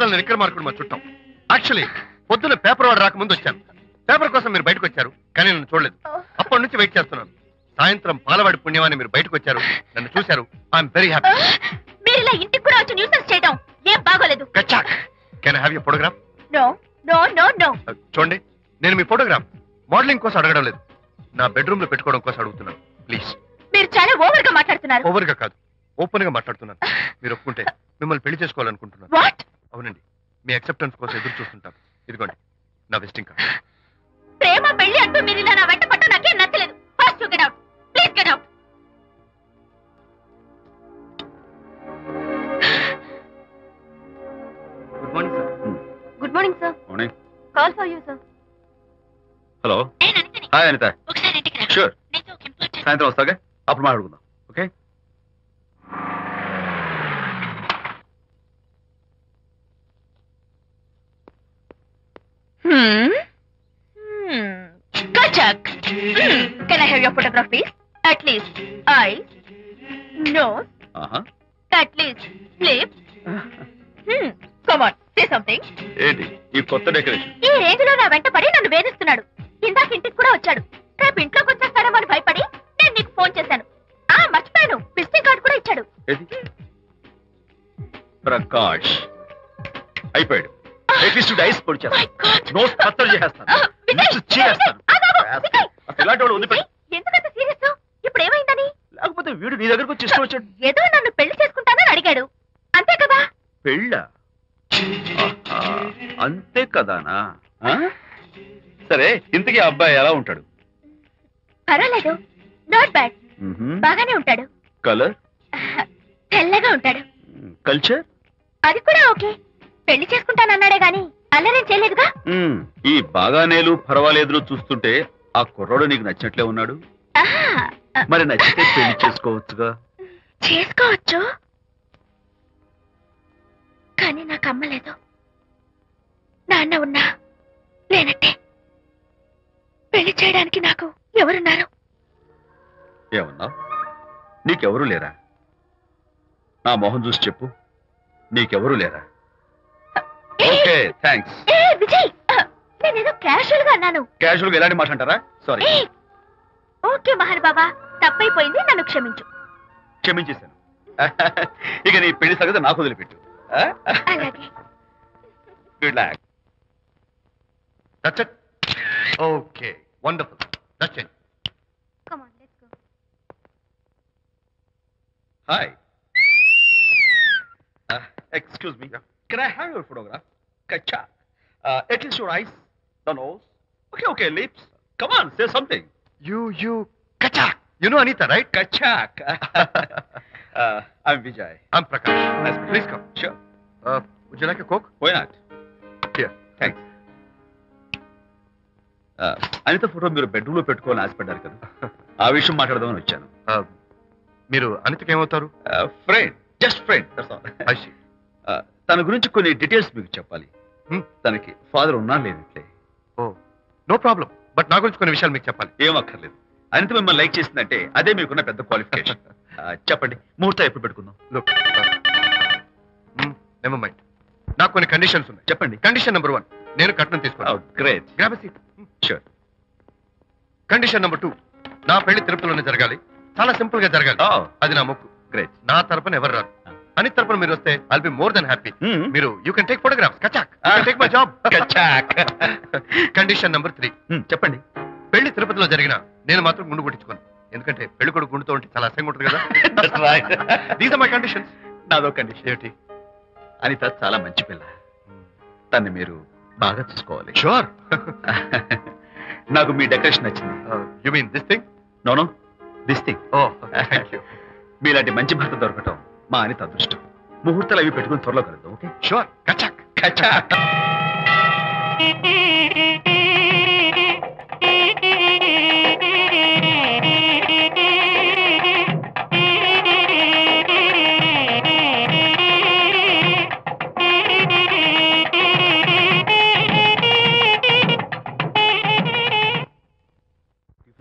వదలని విక్రమార్కుడు మా చుట్టాం. యాక్చువల్లీ పొద్దున్న పేపర్ వాడు రాకముందు వచ్చాను. పేపర్ కోసం మీరు బయటకు వచ్చారు, కానీ నన్ను చూడలేదు. అప్పటి నుంచి వెయిట్ చేస్తున్నాను. సాయంత్రం పాలవాడి పుణ్యమాన్ని మీరు బయటకు వచ్చారు, నన్ను చూశారు. I'm very happy. మీరు ఇలా ఇంటికి కూడా వచ్చి న్యూసెన్స్ చేయడం ఏం బాగోలేదు. Can I have your photograph? No no no no. చూడండి, నేను మీ ఫోటోగ్రాఫ్ మోడలింగ్ కోసం అడగడం లేదు, నా బెడ్రూమ్ లో పెట్టుకోవడం కోసం అడుగుతున్నాను. ప్లీజ్. మీరు చాలా ఓవర్ గా మాట్లాడుతున్నారు. ఓవర్ గా కాదు, ఓపెన్ గా మాట్లాడుతున్నాను. మీరు ఒప్పుకుంటే మిమ్మల్ని పెళ్లి చేసుకోవాలనుకుంటున్నాను. వాట్? అవునండి, మీ అక్సెప్టెన్స్ కోసం ఎదురు చూస్తుంటాను. ఇదిగోండి నా విజిటింగ్ కార్డ్. ప్రేమ పెళ్లి అంటూ మీరు ఇలా నా వెంట పట్ట నాకేం నచ్చలేదు. First you get out, please get out. Good morning sir. Good morning sir. Morning. Call for you sir. Hello. Hi Anitha. ఒకసారి ఇంటికి రా. షూర్. నీతో ఒక ఇంపార్టెంట్. సాయంత్రం వస్తాగా, అప్పుడు మాట్లాడుకుందాం. Okay. Kachak. Can I have your photograph, please? At least eyes, nose, at least lips. Come on, say something. ఏంటి ఈ కొత్త డెకరేషన్? ఈ రేంజ్ లో నా వెంట పడి నన్ను వేధిస్తున్నాడు. ఇందాక ఇంటికి కూడా వచ్చాడు. రేపు ఇంట్లోకి వచ్చేస్తాడేమో అని భయపడి నేను నీకు ఫోన్ చేశాను. మర్చిపోయాను, విజిటింగ్ కార్డు కూడా ఇచ్చాడు. ఏది? ప్రకాష్ అయిపోయాడు. ఐస్ పొడి చేస్తాను, నోట్స్ కత్తలు చేసేస్తాను, ఇలాంటి వాడు ఉంది. ఎందుకంత సీరియస్? ఇప్పుడు ఏమైందని? లేకపోతే వీడు నీ దగ్గరకు వచ్చి ఇష్టం వచ్చాడు. ఏదో నన్ను పెళ్లి చేసుకుంటానని అడిగాడు, అంతే కదా? పెళ్ళ? అంతే కదానా? సరే, ఇంతకీ ఆ అబ్బాయి ఎలా ఉంటాడు? పర్వాలేదు, నాట్ బ్యాడ్. బాగానే ఉంటాడు. కలర్? తెల్లగా ఉంటాడు. కల్చర్? అది కూడా ఓకే. పెళ్లి చేసుకుంటానన్నాడే గాని అల్లరేం చేయలేదుగా. ఈ బాగానేలు పర్వాలేదు చూస్తుంటే ఆ కుర్రాడు నీకు నచ్చినట్లే ఉన్నాడు. మరి నచ్చితే పెళ్లి చేసుకోవచ్చుగా. చేసుకోవచ్చు, కానీ నాకు అమ్మ లేదు, నాన్న ఉన్నా లేనట్టే. పెళ్లి చేయడానికి నాకు ఎవరున్నారు? ఏమన్నా? నీకెవరూ లేరా? నా మొహం చూసి చెప్పు, నీకెవరూ లేరా? Okay, thanks. విజయ్, నేనేదో క్యాషువల్ గా అన్నాను. క్యాషువల్ గా ఎలాంటి మాట అంటారా? సారీ. ఓకే మహన్ బాబా, తప్పైపోయింది, నన్ను క్షమించు. క్షమించేశాను. ఇక నీ పెళ్లి సంగతి నాకు వదిలిపెట్టు. అలాగే. Good luck. That's it. Okay, wonderful. That's it. Come on, let's go. Hi. Excuse me. Can I have your photograph? Kacha. At least your eyes, the nose. Okay, lips. Come on, say something. You, Kachak. You know Anita, right? Kachak. I'm Vijay. I'm Prakash. Nice. Please come. Sure. Would you like a Coke? Why not? Here. Thanks. Anitha photo మీరు bedroom లో పెట్టుకోవాలని ఆశపడ్డారు కదా, ఆ విషయం మాట్లాడదామని వచ్చాను. మీరు అనితకి ఏమవుతారు? Friend, just friend. తన గురించి కొన్ని డీటెయిల్స్ మీకు చెప్పాలి. తనకి ఫాదర్ ఉన్నా లేనట్లే. ఓ, నో ప్రాబ్లం. బట్ నా గురించి కొన్ని విషయాలు మీకు చెప్పాలి. ఏం అక్కర్లేదు. అనిత మిమ్మల్ని లైక్ చేసిందంటే అదే మీకున్న పెద్ద క్వాలిఫికేషన్. చెప్పండి, ముహూర్తం ఎప్పుడు పెట్టుకుందాం? నెవర్ మైండ్, నాకు కొన్ని కండిషన్స్ ఉన్నాయి. చెప్పండి. కండిషన్ నెంబర్ 1, నేను కట్నం తీసుకున్నాను. Great. Grab a seat. Sure. Condition number 2, నా పెళ్లి తిరుపతిలోనే జరగాలి, చాలా సింపుల్ గా జరగాలి. అది నా మొక్కు. గ్రేట్. నా తరపున ఎవరు రాదు. అని తరపున మీరు వస్తే I'll be more than happy. మీరు యూ కెన్ టేక్ ఫోటోగ్రాఫ్స్. కచాక్, టేక్ మై జాబ్. కచాక్. కండిషన్ నెంబర్ 3, చెప్పండి. పెళ్లి తిరుపతిలో జరిగిన నేను మాత్రం గుండు కొట్టించుకోను, ఎందుకంటే పెళ్లి కొడుకు గుండుతో ఉంటే చాలా అసహ్యంగా ఉంటుంది కదా. These are my conditions. నాదో కండిషన్. ఏమిటి? అనిత చాలా మంచి పిల్ల, తన్ని మీరు బాగా చూసుకోవాలి. షూర్. నాకు మీ డెకరేషన్ నచ్చింది. You mean this thing? No, this thing. Oh, thank you. మీలాంటి మంచి భర్త దొరకటం మా అనిత అదృష్టం. ముహూర్తాలు అవి పెట్టుకుని త్వరలో కలుద్దాం. ఓకే? షూర్. కచాక్. కచాక్.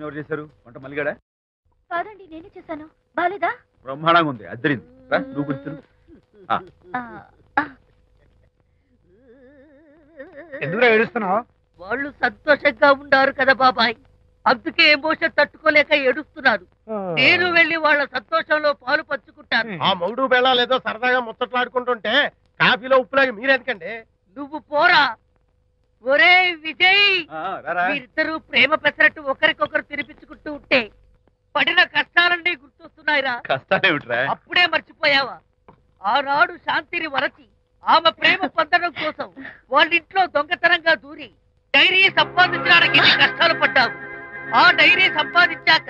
ఎవరు చేశారు వంట? మల్లిగాడా? కాదండి, నేనే చేశాను. బాలేదా? బ్రహ్మాండంగా ఉంది, అద్దరింది. నువ్వు గుర్తు. ఎందుకు ఏడుస్తున్నావు? వాళ్ళు సంతోషంగా ఉన్నారు కదా బాబాయ్, అందుకే ఎమోషన్ తట్టుకోలేక ఏడుస్తున్నారు. నేను వెళ్ళి వాళ్ళ సంతోషంలో పాలు పంచుకుంటాను. ఆ మౌడు బెళ్ళాలేదో సరదాగా ముచ్చట్లాడుకుంటుంటే కాఫీలో ఉప్పులాగా మీరెందుకండి? నువ్వు పోరా. ఒరే విజయ్, మీరిద్దరూ ప్రేమ పెసరట్టు ఒకరికొకరు తినిపించుకుంటూ ఉంటే పడిన కష్టాలన్నీ గుర్తొస్తున్నాయిరా. కష్టాలేమిట్రా? అప్పుడే మర్చిపోయావా? ఆనాడు శాంతిని వరచి ఆమె ప్రేమ పొందడం కోసం వాళ్ళింట్లో దొంగతనంగా దూరి డైరీ సంపాదించడానికి ఎన్ని కష్టాలు పడ్డావు. ఆ డైరీ సంపాదించాక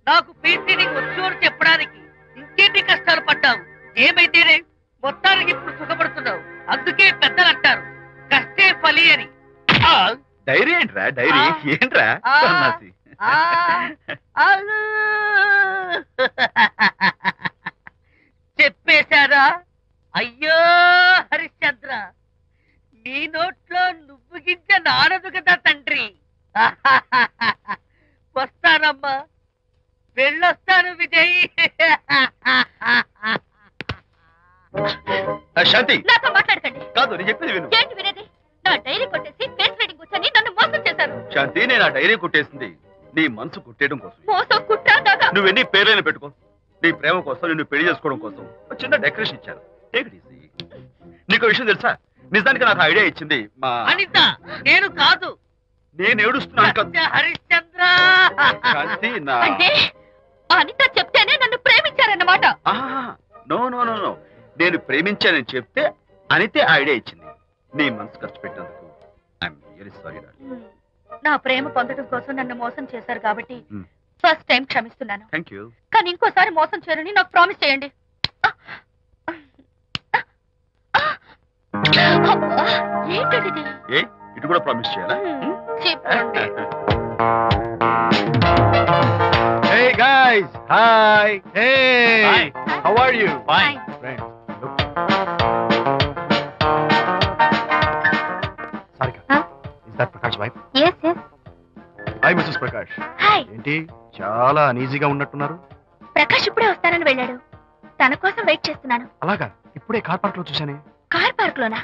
నాకు పెయింటింగ్ వచ్చు అని చెప్పడానికి ఇంకెన్ని కష్టాలు పడ్డావు. ఏమైతేనే మొత్తానికి ఇప్పుడు సుఖపడుతున్నావు. అందుకే పెద్దలు అంటారు కష్టే ఫలి అని. డైరీ ఏంట్రా? డైరీ ఏంట్రా? సన్నాసి. చెప్పేశారా? అయ్యో హరిశ్చంద్ర, నీ నోట్లో నువ్వు గింజ నానదు కదా తండ్రి. వస్తానమ్మా, వెళ్ళొస్తాను విజయ్. శాంతి, నాతో మాట్లాడకండి. కాదు నేను చెప్పేది విను. ఏంటి వినేది? నా డైరీ కొట్టేసి ఫేస్ రీడింగ్ కూర్చొని నన్ను మోసం చేశారు. శాంతి, నేను ఆ డైరీ కుట్టేసింది నీ మనసు కుట్టేయడం కోసం. మోసం కుట్రా దాదా. నువ్వెన్ని పేర్లైనా పెట్టుకో, నీ ప్రేమ కోసం, నిన్ను పెళ్లి చేసుకోవడం కోసం ఒక చిన్న డెకరేషన్ ఇచ్చాను. Take it easy. నీకు విషయం తెలుసా? నిజానికి నాకు ఐడియా ఇచ్చింది మా అనిత, నేను కాదు. నేను ఏడుస్తున్నాను కదా హరిశ్చంద్ర. శాంతి. నా అంటే అనిత చెప్తేనే నన్ను ప్రేమించారన్నమాట. నో నో నో నో, నేను ప్రేమించానని చెప్తే అనితే ఐడియా ఇచ్చింది. నీ మనసు ఖర్చు పెట్టినందుకు ఐఎమ్ రియల్లీ సారీ. నా ప్రేమ పొందడం కోసం నన్ను మోసం చేశారు కాబట్టి ఫస్ట్ టైం క్షమిస్తున్నాను. Thank you. కానీ ఇంకోసారి మోసం చేయరని నాకు ప్రామిస్ చేయండి. ఏంటది? ఏ ఇటు కూడా ప్రామిస్ చేయాలా? చెప్పండి. Hey guys, hi. Hey. Hi. How are you? Fine. Friends, look. Sarika. Huh? Is that Prakash wife? Yes, yes. Hi, Mrs. Prakash. Hi. ఏంటి చాలా అనీజీగా ఉన్నట్టున్నారు? ప్రకాష్ ఇప్పుడే వస్తానని వెళ్ళాడు. తన కోసం వెయిట్ చేస్తున్నాను. అలాగా? ఇప్పుడే కార్ పార్క్ లో చూశానే. కార్ పార్క్ లోనా?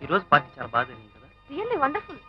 ఈ రోజు పార్టీ చాలా బాగా జరిగింది కదా. Really wonderful.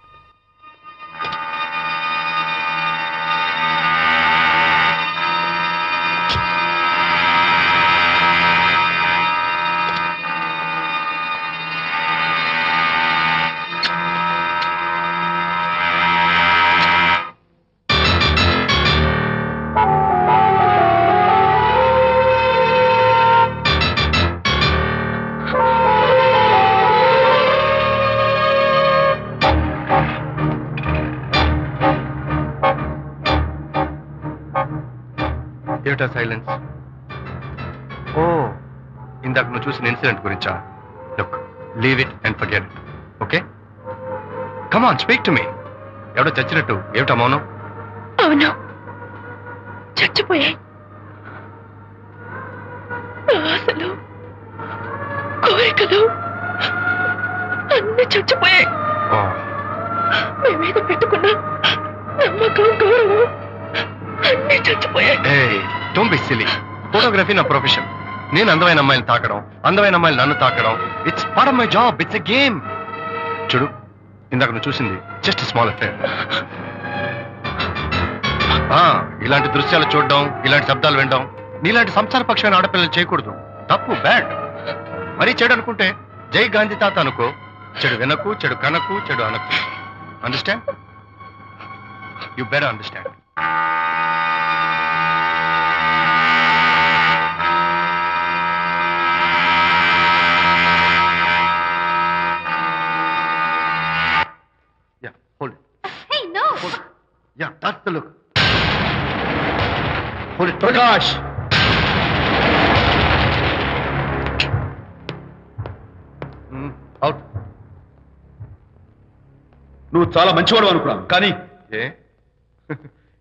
ఏమిటా సైలెన్స్? ఓ, ఇందాక నువ్వు చూసిన ఇన్సిడెంట్ గురించా? Look, leave it and forget it. Okay, come on, speak to me. ఎవడో చచ్చినట్టు ఏమిటా మౌనం? అవును, చచ్చిపోయాయి. ఆశలు, కోరికలు అన్ని చచ్చిపోయాయి. మీ మీద పెట్టుకున్న నమ్మకం, గౌరవం అన్ని చచ్చిపోయాయి. Don't be silly. ఫోటోగ్రఫీ నా ప్రొఫెషన్. నేను అందమైన అమ్మాయిని తాకడం, అందమైన అమ్మాయిలు నన్ను తాకడం, it's part of my job. It's a game. చూడు, ఇందాక నువ్వు చూసింది జస్ట్ స్మాల్ అఫేర్. ఇలాంటి దృశ్యాలు చూడడం, ఇలాంటి శబ్దాలు వినడం నీలాంటి సంసారపక్షమైన ఆడపిల్లలు చేయకూడదు. తప్పు, బ్యాడ్. మరీ చెడు అనుకుంటే జై గాంధీ తాత అనుకో. చెడు వినకు, చెడు కనకు, చెడు అనకు. Understand? You better understand. Yeah, hold it. Hey, no. Hold it. Yeah, that's the look. Hold it. Prakash, Out. నువ్వు చాలా మంచివాడు అనుకున్నాను, కానీ ఏ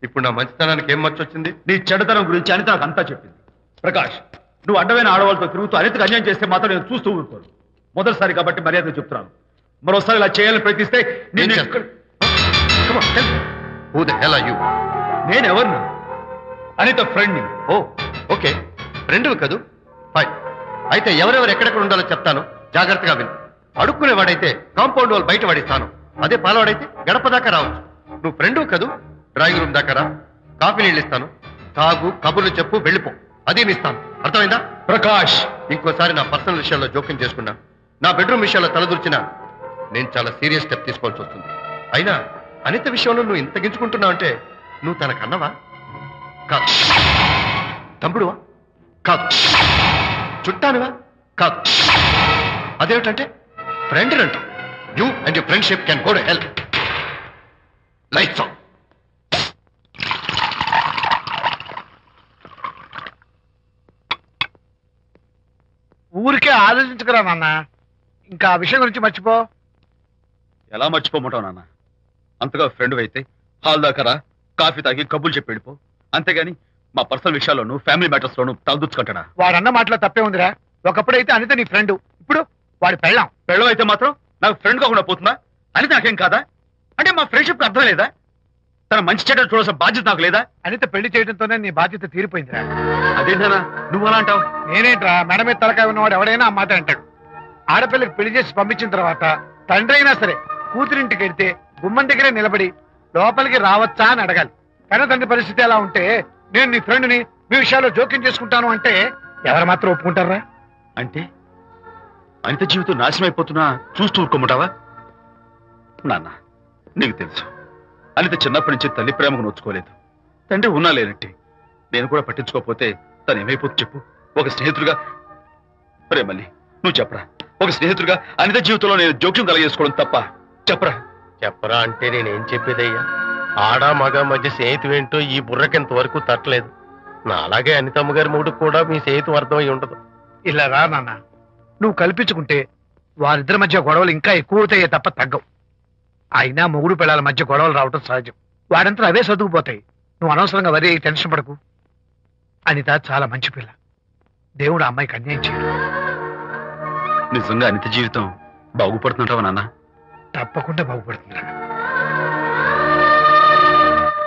ఇప్పుడు నా మంచితనానికి ఏం మర్చొచ్చింది? నీ చెడుతనం గురించి అనిత నాకు అంతా చెప్పింది. ప్రకాష్, నువ్వు అడ్డమైన ఆడవాళ్ళతో తిరుగుతూ అనితకు అన్యాయం చేస్తే మాత్రం నేను చూస్తూ ఊరుకోను. మొదటిసారి కాబట్టి మర్యాద చెప్తున్నాను. మరోసారి ఇలా చేయాలని ప్రయత్నిస్తే నేను Come on, tell me. Who the hell are you? నేనెవరిని? అనిత ఫ్రెండ్ని. ఓ, ఓకే, ఫ్రెండ్ కదూ. ఫైన్. అయితే ఎవరెవరు ఎక్కడెక్కడ ఉండాలో చెప్తాను, జాగ్రత్తగా విను. అడుక్కునేవాడైతే కాంపౌండ్ వాళ్ళు బయట పడిస్తాను. అదే పాలవాడైతే గడప దాకా రావచ్చు. నువ్వు ఫ్రెండు కదూ, డ్రాయింగ్ రూమ్ దాకా రా, కాఫీ నీళ్ళు ఇస్తాను, తాగు, కబుర్లు చెప్పు, వెళ్ళిపో. అదేమి ఇస్తాను, అర్థమైందా? ప్రకాష్, ఇంకోసారి నా పర్సనల్ విషయాల్లో జోక్యం చేసుకున్నా, నా బెడ్రూమ్ విషయాల్లో తలదూర్చినా నేను చాలా సీరియస్ స్టెప్ తీసుకోవాల్సి వస్తుంది. అయినా అనిత విషయంలో నువ్వు ఇంత గించుకుంటున్నావు అంటే నువ్వు తనకన్నవా? కాదు. తమ్ముడువా? కాదు. చుట్టానువా? కాదు. అదేమిటంటే ఫ్రెండ్ అంట. You and your friendship can go to hell. Lights on. ఊరికే ఆలోచించకరా నాన్న, ఇంకా ఆ విషయం గురించి మర్చిపో. ఎలా మర్చిపోమంటావు నాన్న? అంతగా ఫ్రెండ్ అయితే హాల్ దాకా రా, కాఫీ తాగి కబుర్లు చెప్పి వెళ్ళిపో. అంతేగాని మా పర్సనల్ విషయాల్లోనూ ఫ్యామిలీ మ్యాటర్స్ లోనూ తలదూర్చుకుంటాడా? వాడన్న మాటలో తప్పే ఉందిరా. ఒకప్పుడైతే అనిత నీ ఫ్రెండ్, ఇప్పుడు వాడి పెళ్ళాం. పెళ్ళం అయితే మాత్రం నాకు ఫ్రెండ్ కాకుండా పోతుందా? అని నాకేం కాదా? అంటే మా ఫ్రెండ్షిప్ అర్థం లేదా? తన మంచి చెడ్డ చూడాల్సిన బాధ్యత నాకు లేదా? అనిత పెళ్లి చేయడంతోనే నీ బాధ్యత తీరిపోయిందిరా. అదేంటనా నువ్వు అలా అంటావు? నేనేంట్రా, మెడ మీద తలకాయ ఉన్నవాడు ఎవడైనా ఆ మాట అంటాడు. ఆడపిల్లకి పెళ్లి చేసి పంపించిన తర్వాత తండ్రి అయినా సరే కూతురింటికి వెళ్తే గుమ్మం దగ్గరే నిలబడి లోపలికి రావచ్చా అని అడగాలి. కానీ తండ్రి పరిస్థితి ఎలా ఉంటే నేను నీ ఫ్రెండ్ని మీ విషయాల్లో జోక్యం చేసుకుంటాను అంటే ఎవరు మాత్రం ఒప్పుకుంటారా? అంటే అనిత జీవితం నాశనం అయిపోతున్నా చూస్తూ ఊరుకోమంటావా? నాన్న, నీకు తెలుసు అనిత చిన్నప్పటి నుంచి తల్లి ప్రేమకు నోచుకోలేదు. తండ్రి ఉన్నా లేనట్టే. నేను కూడా పట్టించుకోకపోతే తను ఏమైపోతుంది చెప్పు? ఒక స్నేహితుడిగా ప్రేమల్ని నువ్వు చెప్పరా? ఒక స్నేహితుడిగా అనిత జీవితంలో నేను జోక్యం కలగజేసుకోవడం తప్ప? చెప్పరా? చెప్పరా అంటే నేనేం చెప్పేదయ్యా? ఆడ మగ మధ్య స్నేహితు ఏంటో ఈ బుర్రకింత వరకు తట్టలేదు. నా అలాగే అనితమ్మ గారి మూడు కూడా మీ స్నేహితు అర్థం అయి ఉండదు. ఇలా రా నాన్న, నువ్వు కల్పించుకుంటే వారిద్దరి మధ్య గొడవలు ఇంకా ఎక్కువ అవుతాయే తప్ప తగ్గవు. అయినా మొగుడు పిల్లల మధ్య గొడవలు రావటం సహజం. వాడంతా అవే సర్దుకుపోతాయి. నువ్వు అనవసరంగా వరి టెన్షన్ పడకు. అనిత చాలా మంచి పిల్ల. దేవుడు అమ్మాయికి అన్యాయం చేయడు. నిజంగా అనిత జీవితం బాగుపడుతుంటావా నాన్న? తప్పకుండా బాగుపడుతుందా?